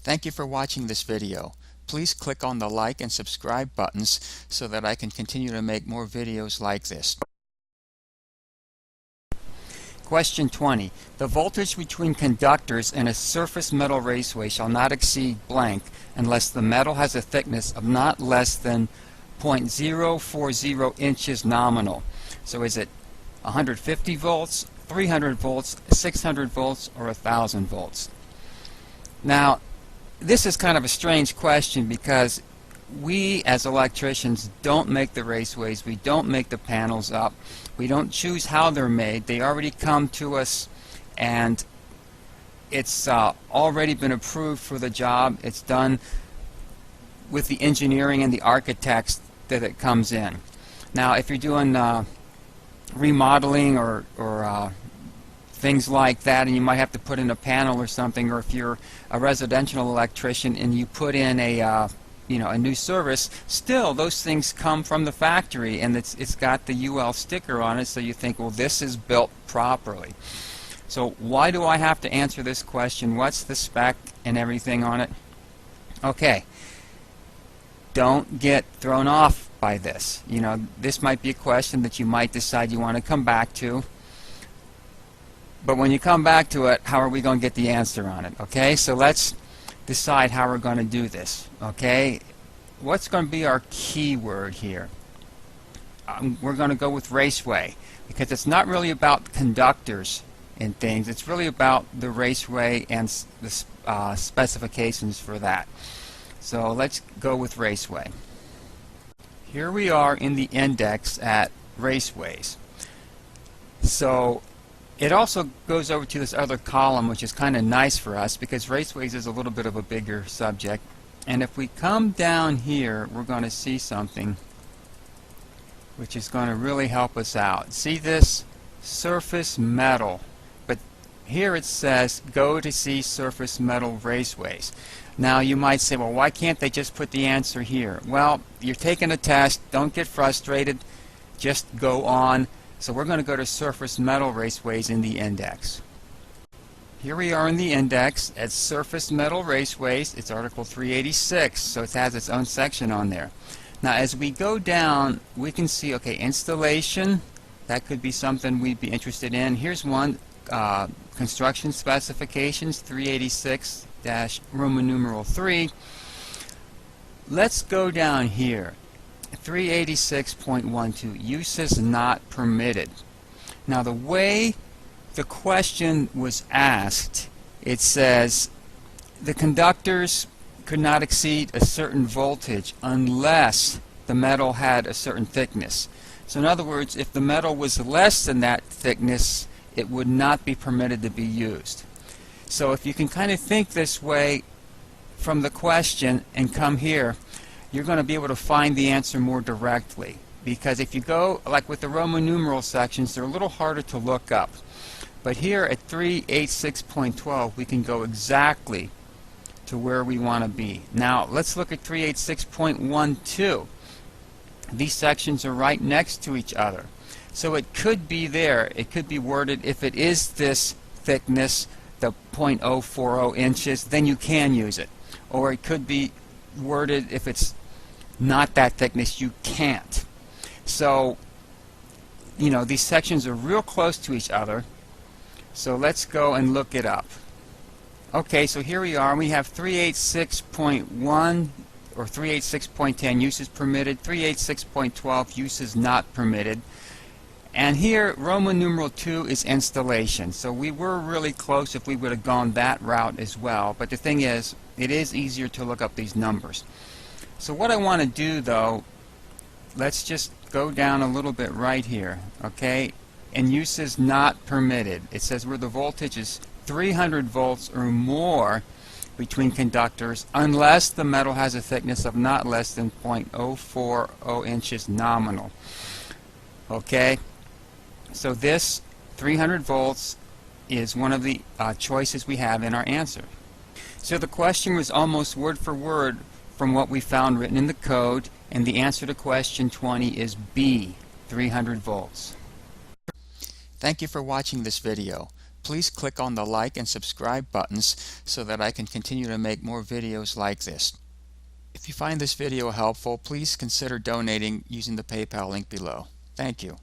Thank you for watching this video. Please click on the like and subscribe buttons so that I can continue to make more videos like this. Question 20. The voltage between conductors in a surface metal raceway shall not exceed blank unless the metal has a thickness of not less than 0.040 inches nominal. So is it 150 volts, 300 volts, 600 volts, or 1,000 volts? Now, this is kind of a strange question because we as electricians don't make the raceways, we don't make the panels up, we don't choose how they're made. They already come to us and it's already been approved for the job. It's done with the engineering and the architects that it comes in. Now if you're doing remodeling or things like that, and you might have to put in a panel or something, or if you're a residential electrician and you put in a new service, still those things come from the factory and it's got the UL sticker on it, so you think, well, this is built properly. So why do I have to answer this question? What's the spec and everything on it? Okay, don't get thrown off by this. This might be a question that you might decide you want to come back to. But when you come back to it, how are we going to get the answer on it? Okay, so let's decide how we're going to do this. Okay, what's going to be our keyword here? We're going to go with raceway because it's not really about conductors and things. It's really about the raceway and the specifications for that. So let's go with raceway. Here we are in the index at raceways. So it also goes over to this other column, which is kind of nice for us because raceways is a little bit of a bigger subject. And if we come down here, we're going to see something which is going to really help us out. See this? Surface metal. But here it says, go to see surface metal raceways. Now you might say, well, why can't they just put the answer here? Well, you're taking a test. Don't get frustrated. Just go on. So we're going to go to surface metal raceways in the index. Here we are in the index at surface metal raceways. It's article 386, so it has its own section on there. Now as we go down, we can see, okay, installation, that could be something we'd be interested in. Here's one, construction specifications, 386-Roman numeral 3. Let's go down here. 386.12, uses not permitted. Now the way the question was asked, it says the conductors could not exceed a certain voltage unless the metal had a certain thickness. So in other words, if the metal was less than that thickness, it would not be permitted to be used. So if you can kind of think this way from the question and come here, you're going to be able to find the answer more directly. Because if you go, like with the Roman numeral sections, they're a little harder to look up. But here at 386.12, we can go exactly to where we want to be. Now, let's look at 386.12. These sections are right next to each other. So it could be there. It could be worded, if it is this thickness, the 0.040 inches, then you can use it. Or it could be worded, if it's not that thickness, you can't. So these sections are real close to each other, so let's go and look it up. Okay, so here we are. We have 386.1 or 386.10 uses permitted, 386.12 uses not permitted, and here Roman numeral 2 is installation. So we were really close if we would have gone that route as well, but the thing is, it is easier to look up these numbers. So what I want to do, though, let's just go down a little bit right here, okay? And uses not permitted. It says where the voltage is 300 volts or more between conductors unless the metal has a thickness of not less than 0.040 inches nominal. Okay? So this 300 volts is one of the choices we have in our answer. So the question was almost word for word from what we found written in the code, and the answer to question 20 is B, 300 volts. Thank you for watching this video. please click on the like and subscribe buttons so that I can continue to make more videos like this. If you find this video helpful, please consider donating using the PayPal link below. Thank you.